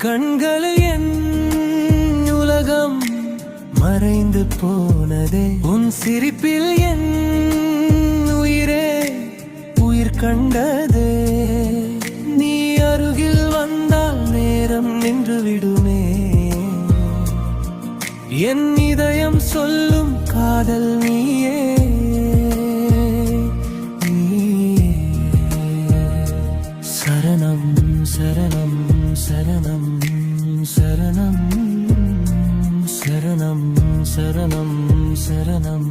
கண்களில் என் உலகம் மறைந்து போனதே, உன் சிரிப்பில் என் உயிரே உயிர் கண்டதே. நீ அருகில் வந்தால் நேரம் நின்று விடுமே, என் இதயம் சொல்லும் காதல் நீயே. சரணம் சரணம் சரணம் சரணம் சரணம் சரணம் சரணம்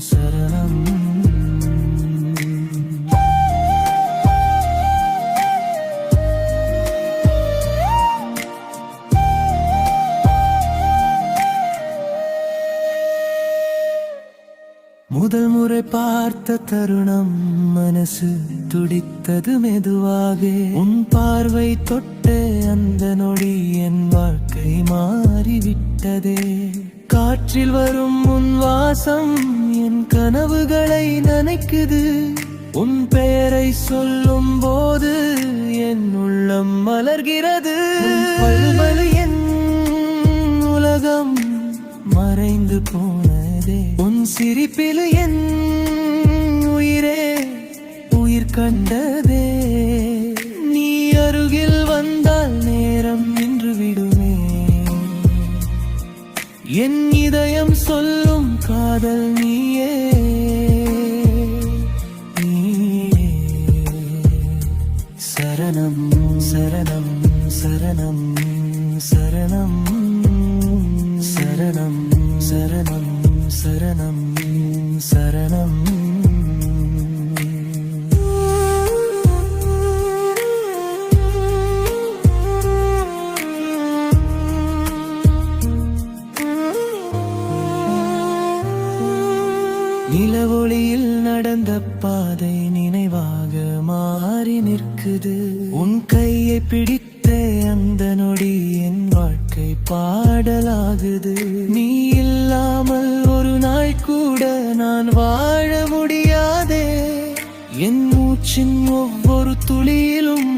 சரணம். முதல் முறை பார்த்த தருணம் மனசு துடித்தது மெதுவாக. உன் பார்வை தொட்ட அந்த நொடி என் வாழ்க்கை மாறிவிட்டதே. காற்றில் வரும் உன் வாசம் என் கனவுகளை நனைக்குது. உன் பெயரை சொல்லும் போது என் உள்ளம் மலர்கிறது. என் உலகம் மறைந்து போனதே, உன் சிரிப்பில் என் உயிரே உயிர் கண்டதே. நீ அருகில் வந்தால் நேரம் நின்று விடுமே, என் இதயம் சொல்லும் காதல் நீயே. சரணம் சரணம் சரணம் சரணம் சரணம் சரணம் சரணம் சரணம். நிலவொளியில் நடந்த பாதை நினைவாக மாறி நிற்குது. உன் கையை பிடித்த அந்த நொடி என் வாழ்க்கை பாடலாகுது. நீ இல்லாமல் ஒரு நாள் கூட நான் வாழ முடியாதே. என் மூச்சின் ஒவ்வொரு துளியிலும்